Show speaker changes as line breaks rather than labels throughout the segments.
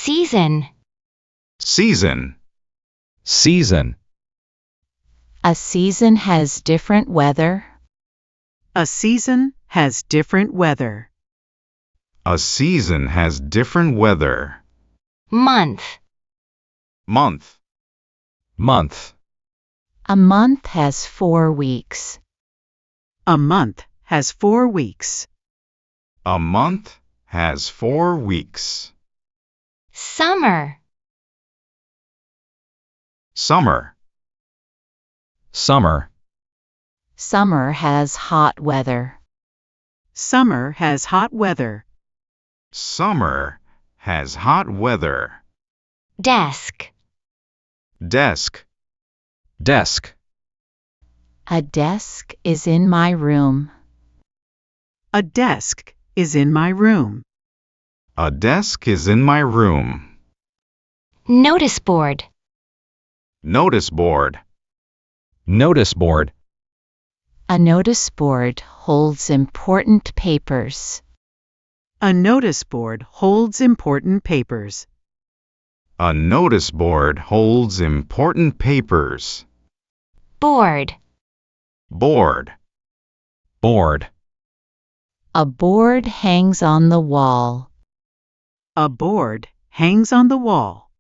Season.
Season.
Season.
A season has different weather.
A season has different weather.
A season has different weather.
Month.
Month.
Month.
A month has 4 weeks.
A month has 4 weeks.
A month has 4 weeks.
Summer.
Summer.
Summer.
Summer has hot weather.
Summer has hot weather.
Summer has hot weather.
Desk.
Desk.
Desk.
A desk is in my room.
A desk is in my room.
A desk is in my room.
Notice board.
Notice board.
Notice board.
A notice board holds important papers.
A notice board holds important papers.
A notice board holds important papers.
Board.
Board.
Board.
A board hangs on the wall.
A board hangs on the wall.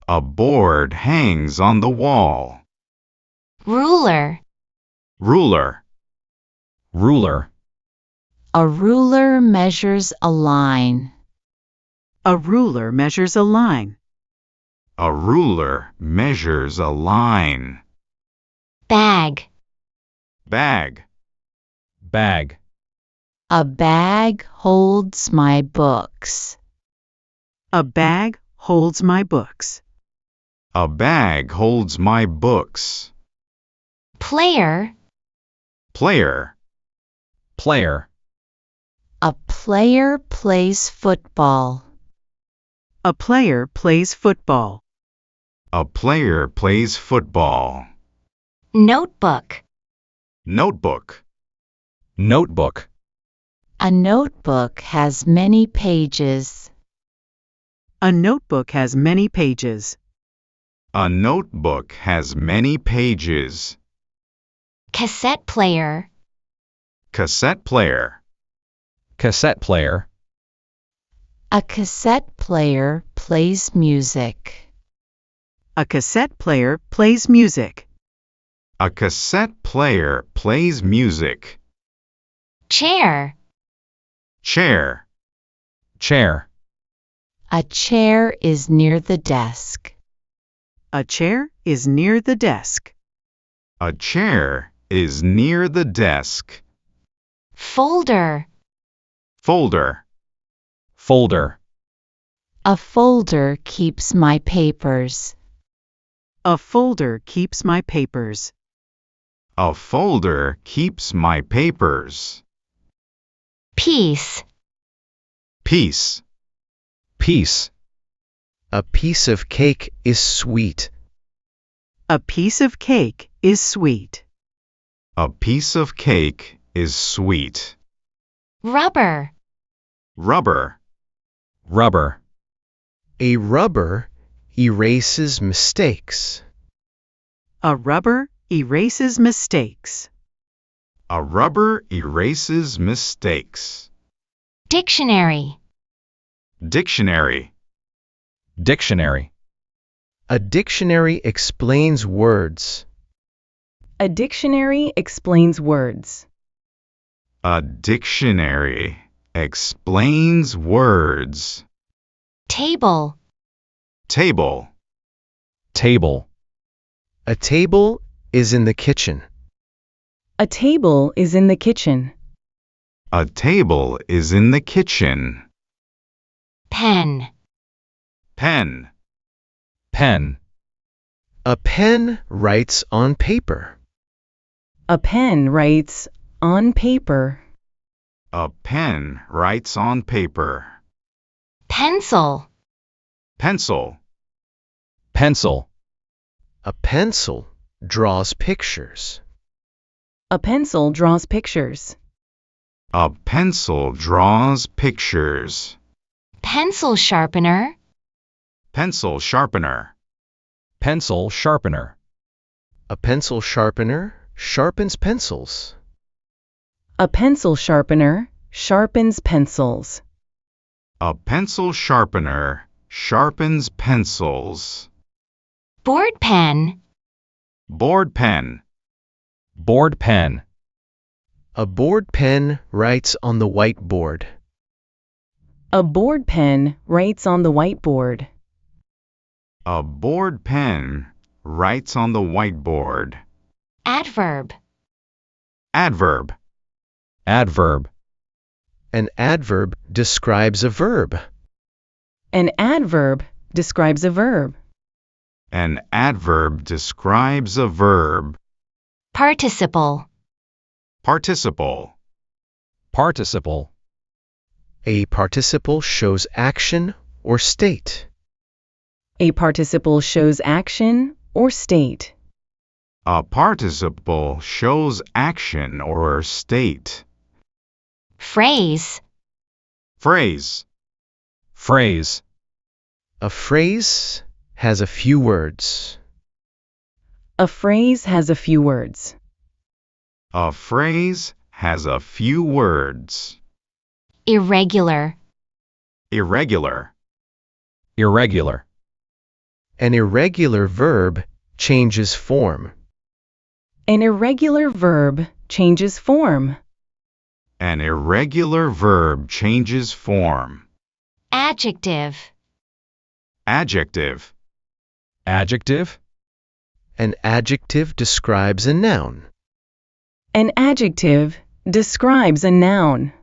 A board hangs on the wall.
Ruler.
Ruler.
Ruler.
A ruler measures a line.
A ruler measures a line.
A ruler measures a line.
Bag.
Bag.
Bag.
A bag holds my books.
A bag holds my books.
A bag holds my books.
Player.
Player.
Player.
A player plays football.
A player plays football.
A player plays football.
Notebook.
Notebook.
Notebook.
A notebook has many pages.
A notebook has many pages.
A notebook has many pages.
Cassette player.
Cassette player.
Cassette player.
A cassette player plays music.
A cassette player plays music.
A cassette player plays music.
Chair.
Chair.
Chair.
A chair is near the desk.
A chair is near the desk.
A chair is near the desk.
Folder.
Folder.
Folder.
A folder keeps my papers.
A folder keeps my papers.
A folder keeps my papers.
Piece.
Piece.
Piece.
A piece of cake is sweet.
A piece of cake is sweet.
A piece of cake is sweet.
Rubber.
Rubber.
Rubber.
A rubber erases mistakes.
A rubber erases mistakes.
A rubber erases mistakes.
Dictionary.
Dictionary.
Dictionary.
A dictionary explains words.
A dictionary explains words.
A dictionary explains words.
Table.
Table.
Table.
A table is in the kitchen.
A table is in the kitchen.
A table is in the kitchen.
Pen.
Pen.
Pen.
A pen writes on paper.
A pen writes on paper.
A pen writes on paper.
Pencil.
Pencil.
Pencil.
A pencil draws pictures.
A pencil draws pictures.
A pencil draws pictures.
Pencil sharpener.
Pencil sharpener.
Pencil sharpener.
A pencil sharpener sharpens pencils.
A pencil sharpener sharpens pencils.
A pencil sharpener sharpens pencils.
Board pen.
Board pen.
Board pen.
A board pen writes on the whiteboard.
A board pen writes on the whiteboard.
A board pen writes on the whiteboard.
Adverb.
Adverb.
Adverb.
An adverb describes a verb.
An adverb describes a verb.
An adverb describes a verb.
Participle.
Participle.
Participle.
A participle shows action or state.
A participle shows action or state.
A participle shows action or state.
Phrase.
Phrase.
Phrase.
A phrase has a few words.
A phrase has a few words.
A phrase has a few words.
Irregular.
Irregular.
Irregular.
An irregular verb changes form.
An irregular verb changes form.
An irregular verb changes form.
Adjective.
Adjective.
Adjective.
An adjective describes a noun.
An adjective describes a noun.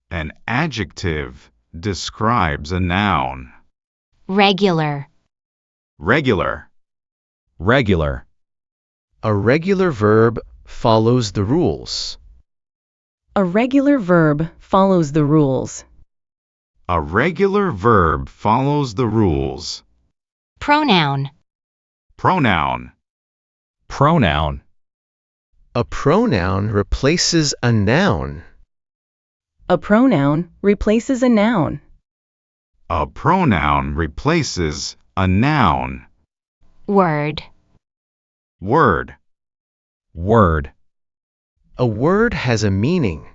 An adjective describes a noun.
Regular.
Regular.
Regular.
A regular verb follows the rules.
A regular verb follows the rules.
A regular verb follows the rules.
Pronoun.
Pronoun.
Pronoun.
A pronoun replaces a noun.
A pronoun replaces a noun.
A pronoun replaces a noun.
Word.
Word.
Word.
A word has a meaning.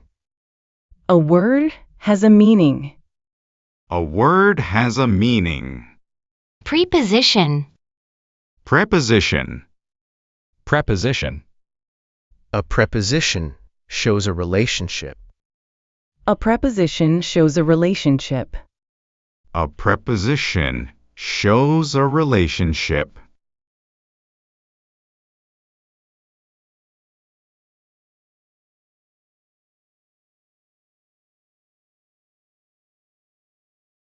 A word has a meaning.
A word has a meaning.
Preposition.
Preposition.
Preposition.
A preposition shows a relationship.
A preposition shows a relationship.
A preposition shows a relationship.